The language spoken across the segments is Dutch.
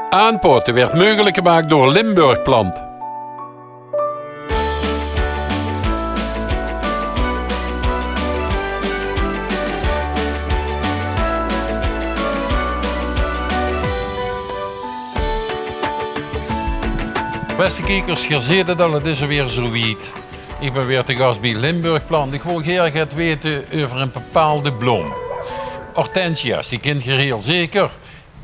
Aanpoten werd mogelijk gemaakt door Limburg Plant. Beste kijkers, je ziet het al, het is er weer zoiets. Ik ben weer te gast bij Limburg Plant. Ik wil graag het weten over een bepaalde bloem. Hortensia's, die kent je heel zeker.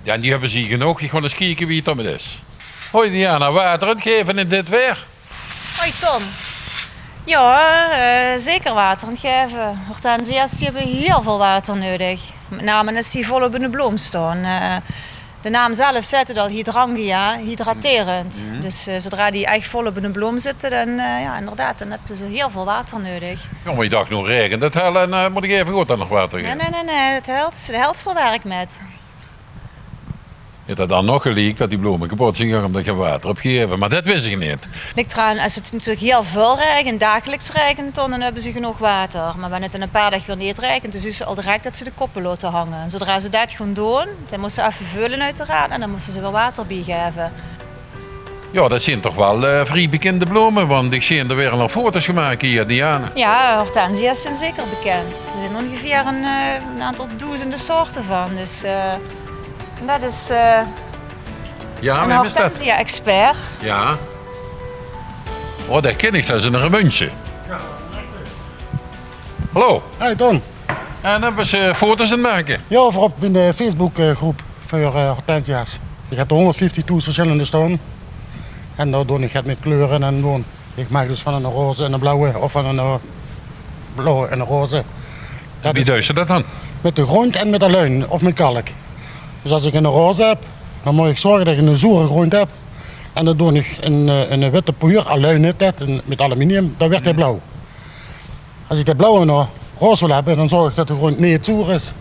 Ja, die hebben ze hier genoeg. Ik ga eens kijken wie het om het is. Hoi Diana, water aan het geven in dit weer? Hoi Ton. Ja, zeker water aan het geven. Hortensia's die hebben heel veel water nodig. Met name als die volop in de bloem staan. De naam zelf zet het al, hydrangea, hydraterend. Dus zodra die echt volop in de bloem zitten, dan, inderdaad, dan hebben ze heel veel water nodig. Ja, maar je dacht nog regent het hel en moet ik even goed aan nog water geven? Nee, de helster werkt met. Je hebt dan nog gelijk dat die bloemen kapot zijn gegaan omdat je water hebt gegeven, maar dat wist ik niet. Ligt eraan, als het natuurlijk heel veel regent, dagelijks regent, dan hebben ze genoeg water. Maar wanneer het in een paar dagen weer niet regent, dan zien ze al direct dat ze de koppen laten hangen. En zodra ze dat gaan doen, dan moesten ze even vullen uiteraard en dan moesten ze weer water bijgeven. Ja, dat zijn toch wel vrij bekende bloemen, want ik zie er weer al foto's gemaakt hier, Diana. Ja, hortensia's zijn zeker bekend. Er zijn ongeveer een aantal duizenden soorten van. Dus dat is Ja, een wie is dat? hortensia-expert. Ja. Oh, dat ken ik, dat is een remuntje. Ja. Hallo, Hey Ton. en hebben ze foto's aan het maken? Ja, voorop in de Facebookgroep voor hortensia's. Ik heb er 152 verschillende staan. En daar doe ik het met kleuren en doen. Ik maak dus van een roze en een blauwe of van een blauwe en een roze. Wie duist dat dan? Met de grond en met de luin of met kalk. Dus als ik een roze heb, dan moet ik zorgen dat ik een zoere grond heb. En dan doe ik een witte poeier, aluin met aluminium, dan werd hij blauw. Als ik de blauwe nog roze wil hebben, dan zorg ik dat de grond niet zoer is.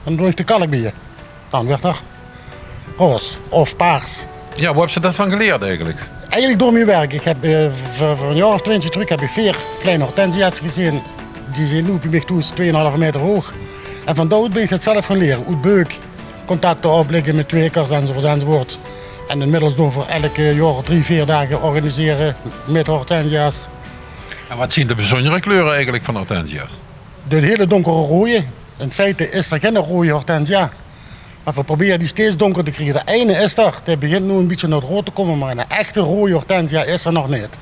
Dan doe ik de kalk bij je. Dan werd er roze of paars. Ja, waar heb ze dat van geleerd eigenlijk? Eigenlijk door mijn werk. Ik heb voor een jaar of 20 terug heb ik 4 kleine hortensia's gezien. Die zijn nu op mij toe 2,5 meter hoog. En van daar ben ik het zelf gaan leren. Hoe beuk, contacten opleggen met kwekers enzovoort. En inmiddels doen we voor elke jaar 3-4 dagen organiseren met hortensia's. En wat zijn de bijzondere kleuren eigenlijk van hortensia's? De hele donkere rode. In feite is er geen rode hortensia. Maar we proberen die steeds donker te krijgen. De ene is er, die begint nu een beetje naar het rood te komen, maar een echte rode hortensia is er nog niet.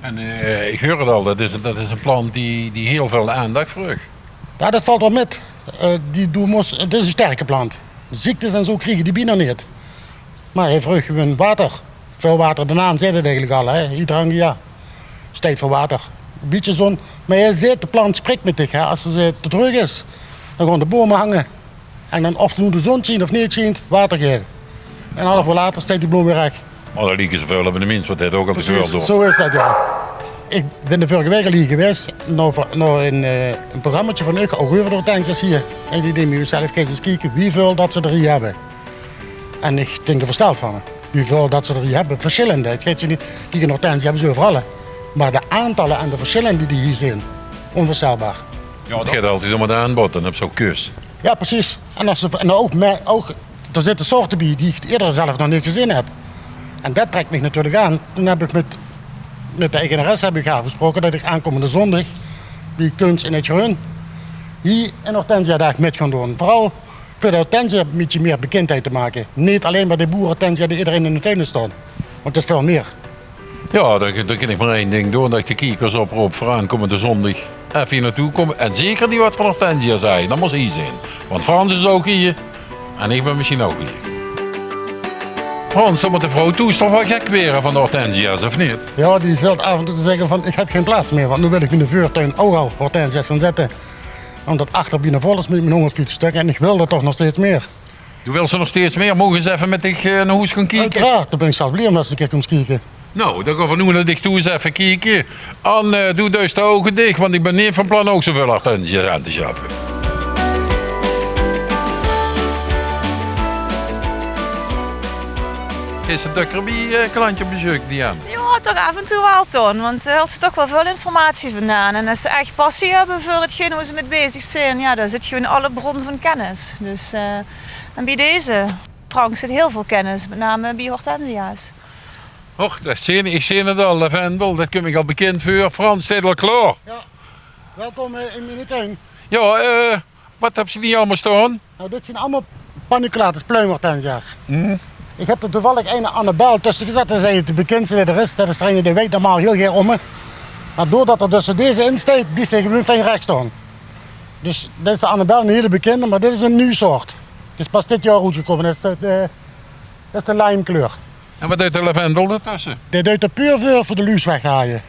En ik hoor het al, dat is een plant die heel veel aandacht vraagt. Ja, dat valt wel met. Het is een sterke plant. Ziektes en zo krijgen die binnen niet. Maar hij vraagt gewoon water. Veel water, de naam zegt het eigenlijk al, hè? Hydrangea. Is tijd voor water. Een beetje zon. Maar je ziet, de plant spreekt met dich. Hè? Als ze te druk is, dan gaan de bomen hangen. En dan of nu de zon zien of niet zien, water geven. En half uur later steekt die bloem weer weg. Maar daar liegen zoveel hebben de minst, wat dit ook al te gehoord door. Zo is dat, ja. Ik ben de vorige week al hier geweest, naar een programmaatje van ook over de hortensia's hier. En die nemen zelf eens kijken wieveel dat ze er hier hebben. En ik denk er versteld van. Wieveel dat ze er hier hebben, verschillende. Het gaat je niet, kijk, een hortensia hebben ze overal. Maar de aantallen en de verschillen die hier zijn, onvoorstelbaar. Ja, het gaat altijd om het aanbod, dan heb je zo'n keus. Ja, precies. En ook, er zitten soorten bij die ik eerder zelf nog niet gezien heb. En dat trekt me natuurlijk aan. Toen heb ik met de eigenares afgesproken dat ik aankomende zondag die kunst in het groen hier een hortensia-dag met gaan doen. Vooral voor de hortensia een beetje meer bekendheid te maken. Niet alleen maar de boerenhortensia die iedereen in de tuin staat. Want het is veel meer. Ja, dan kan ik maar één ding doen, dat ik de kijkers oproep voor aankomende zondag even hier naartoe komen. En zeker die wat van hortensia zei, dat moet hier zijn. Want Frans is ook hier en ik ben misschien ook hier. Frans, dan moet de vrouw toe, is toch wel gek weer van de hortensia's, of niet? Ja, die zult af en toe te zeggen van ik heb geen plaats meer. Want nu wil ik in de vuurtuin ook al hortensia's gaan zetten. Omdat achter binnen vol is met mijn 140 stukken en ik wil er toch nog steeds meer. Je wil ze nog steeds meer, mogen ze even met dich naar huis gaan kijken? Uiteraard, dan ben ik zelf blij omdat ze een keer komt kijken. Nou, dan gaan we nu naar dich toe eens even kijken. En doe dus de ogen dicht, want ik ben niet van plan ook zoveel hortensia's aan te schaffen. Is het drukker bij klantje op bezoek, Diana? Ja, toch af en toe wel, Ton. Want er haalt ze toch wel veel informatie vandaan. En als ze echt passie hebben voor hetgeen waar ze mee bezig zijn, ja, dan zit gewoon alle bron van kennis. Dus en bij deze, Frank zit heel veel kennis, met name bij hortensia's. Och, ik zie het al, lavendel, dat kom ik al bekend voor. Frans, staat al klaar. Ja, welkom in mijn tuin. Ja, wat heb je niet allemaal staan? Nou, dit zijn allemaal paniculatus, pluimhortensia's. Ik heb er toevallig een Annabel tussen gezet, dat is de bekendste die er is. Dat is er een die weet normaal heel graag om me. Maar doordat er tussen deze in steekt, blijft hij gewoon fijn recht staan. Dus dit is de Annabel, een hele bekende, maar dit is een nieuw soort. Het is pas dit jaar uitgekomen, dat is de limekleur. En wat doet de lavendel ertussen? Dit doet er puur voor de luus weghaaien.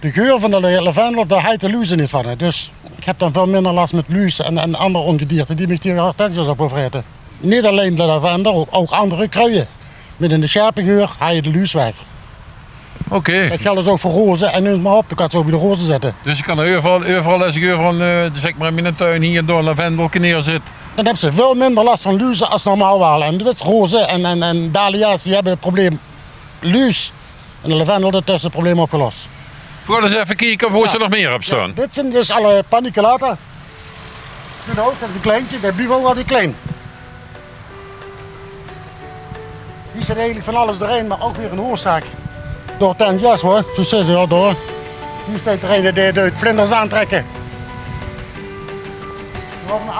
De geur van de lavendel, daar haalt de luizen niet van. Dus ik heb dan veel minder last met luus en andere ongedierte die met die hortensia's op overeten. Niet alleen de lavendel, ook andere kruiden. Met in de scherpe geur haal je de luus weg. Oké. Dat geldt dus ook voor rozen en noem maar op, ik kan het zo bij de rozen zetten. Dus ik kan overal als ik zeg maar in mijn tuin hier door lavendel neerzit. Dan hebben ze veel minder last van luizen als normaal wel. En de rozen en dahlia's die hebben het probleem luis. En de lavendel ertussen het probleem opgelost. Voor eens even kijken of hoe ze nog meer op staan. Ja, dit zijn dus alle paniculatas. Dit ook, dat is een kleintje, dat blijft ook wel die klein. Hier zit eigenlijk van alles doorheen, maar ook weer een oorzaak. De hortensia's hoor, zo zit het al door. Hier staat er een die de vlinders aantrekken.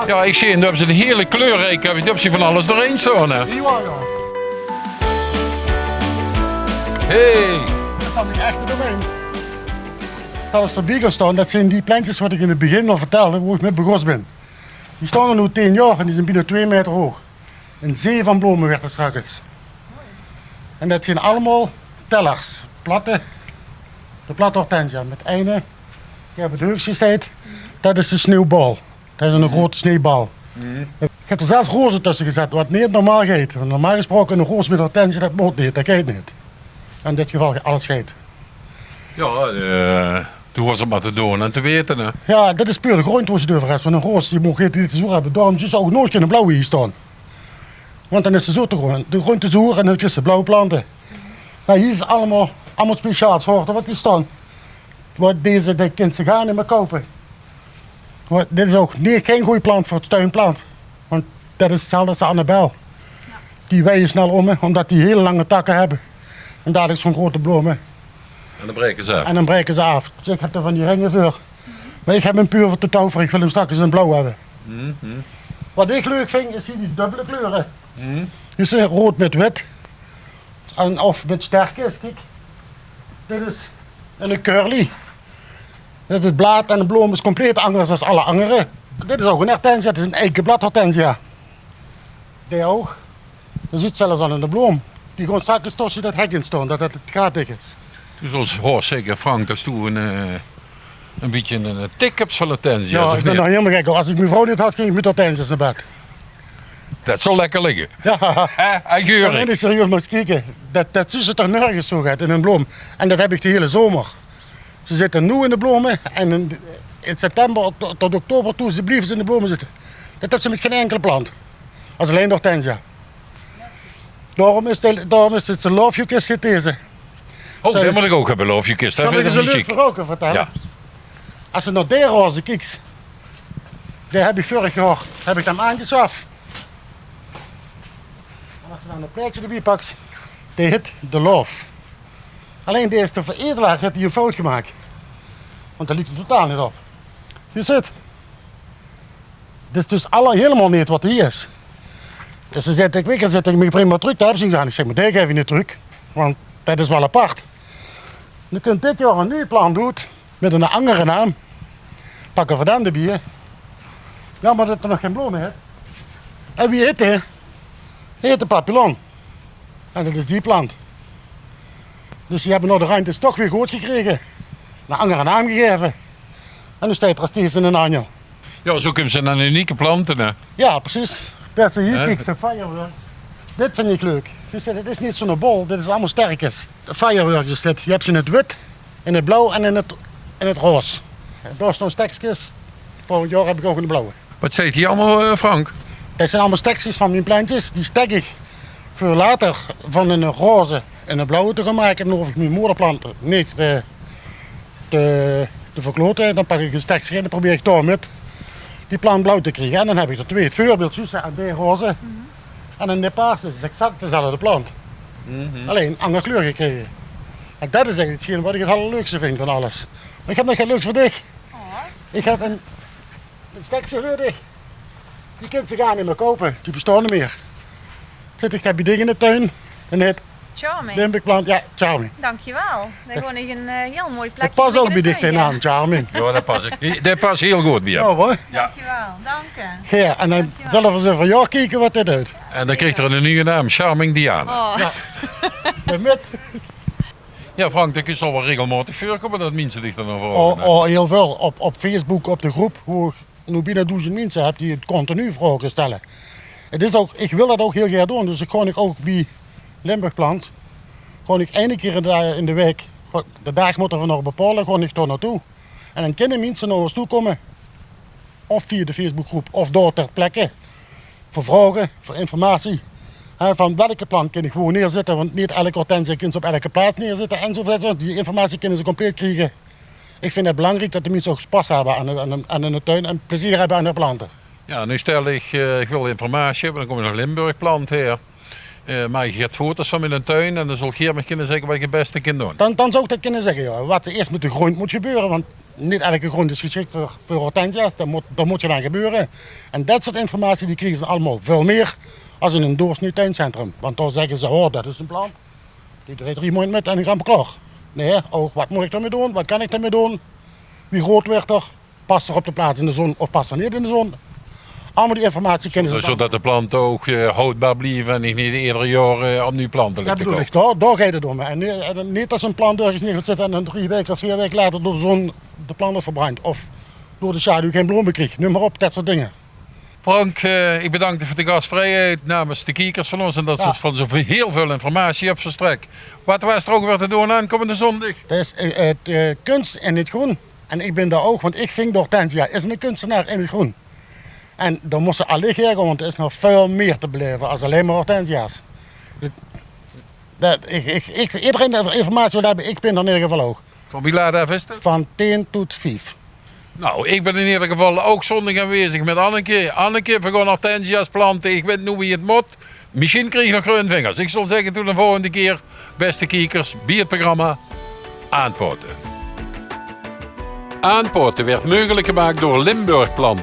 Ja, ik zie dat ze een hele kleurrijk hebben. Dat ze van alles doorheen staan. Hè. Hier waren we. Hey. Dat is dan niet echt doorheen. Het zal eens voorbij gaan staan, dat zijn die plantjes wat ik in het begin al vertelde, hoe ik met begonnen ben. Die staan er nu 10 jaar en die zijn bijna 2 meter hoog. Een zee van bloemen werd er straks. En dat zijn allemaal tellers, de platte hortensia met einde. Ik heb het hoogste staat, dat is de sneeuwbal. Dat is een grote sneeuwbal. Ik heb er zelfs rozen tussen gezet, wat niet normaal gaat. Want normaal gesproken een roos met hortensia, dat moet niet, dat gaat niet. In dit geval alles gaat. Ja, toen was het maar te doen en te weten. Hè. Ja, dat is puur de grondprocedure. Van een roos die moet geen te zoer hebben. Daarom zou ook nooit kunnen blauwe hier staan. Want dan is ze zo te groen. De grond te zoer en dan is ze blauwe planten. Nou, hier is allemaal speciaal soorten wat die staan. Deze kind ze gaan niet meer kopen. Dit is ook geen goede plant voor het tuinplant. Want dat is hetzelfde als de Annabel. Die weien snel om, omdat die hele lange takken hebben. En daar is zo'n grote bloemen. En dan breken ze af. En dan breken ze af. Dus ik heb er van die ringen voor. Maar ik heb hem puur voor te tover. Ik wil hem straks in blauw hebben. Wat ik leuk vind, is hier die dubbele kleuren. Dus rood met wit. Of met sterke. Kijk. Dit is een curly. Dit is het blad en de bloem is compleet anders dan alle andere. Dit is ook een hortensia. Het is een eikenblad hortensia. Die ook. Je ziet zelfs al in de bloem. Die gewoon straks tussen dat hek in staan, dat het gatig is. Dus ons hoort zeker Frank, dat is toen een beetje een tik hebt van hortensia's. Ja, ik ben nog helemaal gek. Als ik mijn vrouw niet had, ging ik met hortensia's naar bed. Dat zal lekker liggen. Ja, En geurig. dan is er serieus maar eens kijken. Dat is het toch nergens zo gaat in een bloem. En dat heb ik de hele zomer. Ze zitten nu in de bloemen en in september tot oktober toe ze blijven ze in de bloemen zitten. Dat hebben ze met geen enkele plant. Als alleen de hortensia. Daarom is het een love you kiss zit deze. Oh, dat moet ik ook hebben, love you kiss. Dat Zal ik vind eens ik een niet leuk chic. verhaal vertellen? Ja. Als je naar deze roze kijkt, die heb ik vorig jaar hem aangeschaft. En als je dan een plaatje erbij pakt, die heet de Love. Alleen deze de veredelaar heeft hij een fout gemaakt. Want dat liep er totaal niet op. Zie je het? Dit is dus helemaal niet wat hij is. Dus dan zet ik me prima terug, daar hebben ze aan. Ik zeg, maar deze geef je niet terug, want dat is wel apart. Je kunt dit jaar een nieuw plan doen met een andere naam. Pak een verdamde bier. Jammer dat er nog geen bloemen heeft. En wie heet die? Die heet de papillon. En dat is die plant. Dus die hebben nou de ruimtes toch weer goed gekregen. Een andere naam gegeven. En nu staat er steeds in een anjo. Ja, zo kunnen ze dan unieke planten. Hè. Ja, precies. Dat ze hier Hè? kijkt, de firework. Dit vind ik leuk. Dit is niet zo'n bol, dit is allemaal sterkjes. De firework is dit. Je hebt ze in het wit, in het blauw en in het roze. Daar staan stekjes. Volgend jaar heb ik ook in de blauwe. Wat zegt hij allemaal, Frank? Dat zijn allemaal stekjes van mijn plantjes. Die stek ik voor later van een roze en een blauwe te gaan maken. En dan hoef ik mijn moederplanten niet te verkloten. Dan pak ik een stekje en dan probeer ik daar met die plant blauw te krijgen. En dan heb ik er twee. Het voorbeeld, aan deze roze. En een nepaars is exact dezelfde plant. Alleen andere kleur gekregen. En dat is eigenlijk hetgeen wat ik het allerleukste vind van alles. Maar ik heb nog geen leuks voor dich. Ik heb een stekje voor dich. Die kunt ze gaan niet meer kopen, die bestaan niet meer. Ik heb die dingen in de tuin. En het Charming. limbekplant, ja, charming. Dankjewel. Dat is gewoon een heel mooi plekje. Het past ook bij de dich de naam, charming. Ja, dat past heel goed bij Ja hem. hoor. Dankjewel. Dank je. Ja, en dan zullen we ze van jou kijken wat dit doet. En dan krijgt er een nieuwe naam, Charming Diana. Oh. Met Ja, Frank, dat is al wel regelmatig voorkomen dat mensen zich er naar vragen. heel veel op Facebook, op de groep, hoe ik nu bijna 1000 mensen heb die het continu vragen stellen. Het is ook, ik wil dat ook heel graag doen, dus ik ga ook bij Limburgplant, gewoon ik één keer in de week, de dag moeten we nog bepalen, gewoon ik daar naartoe. En dan kunnen mensen naar ons toe komen, of via de Facebookgroep, of door ter plekke, voor vragen, voor informatie. Van welke plant kan ik gewoon neerzetten, want niet elke hortensie kan ze op elke plaats neerzetten enzovoort. Die informatie kunnen ze compleet krijgen. Ik vind het belangrijk dat de mensen ook pas hebben aan hun tuin en plezier hebben aan hun planten. Ja, nu stel ik wil informatie hebben, dan kom je naar Limburgplant her. Maar je gaat foto's van in een tuin en dan zal je me kunnen zeggen wat je het beste kan doen. Dan zou ik dat kunnen zeggen, ja. Wat eerst met de grond moet gebeuren, want niet elke grond is geschikt voor hortensia's, dat moet je dan gebeuren. En dat soort informatie die krijgen ze allemaal veel meer als in een doorsnee tuincentrum. Want dan zeggen ze, oh dat is een plant, die draait 3 maanden met en ik ga hem klaar. Nee, oh, wat moet ik ermee doen, wat kan ik ermee doen, wie groot werd er, past er op de plaats in de zon of past er niet in de zon. Allemaal die informatie kennen ze. Zodat de plant ook houdbaar blijft en niet iedere jaar opnieuw planten Dat ligt te bedoel kopen. ik, daar gaat het om. En niet als een plant ergens neer gaat zitten en dan 3 weken of 4 weken later door de zon de plant is verbrandt. Of door de schaduw geen bloemen krijgt. Noem maar op, dat soort dingen. Frank, ik bedank je voor de gastvrijheid namens de kijkers van ons en dat ze Ja. van zo heel veel informatie hebben verstrekt. Wat was er ook weer te doen aankomende zondag? Dat is kunst in het groen. En ik ben daar ook, want ik vind de hortensia is een kunstenaar in het groen. En daar moesten alle gaan, want er is nog veel meer te beleven als alleen maar hortensia's. Iedereen die informatie wil hebben, ik ben er in ieder geval ook. Van wie laat even is het? Van 10 tot 5. Nou, ik ben in ieder geval ook zondag aanwezig met Anneke. Anneke, we gaan hortensia's planten. Ik weet nu wie het moet. Misschien krijg je nog groene vingers. Ik zal zeggen tot de volgende keer, beste kijkers, bij het programma Aanpoten. Aanpoten werd mogelijk gemaakt door Limburgplant.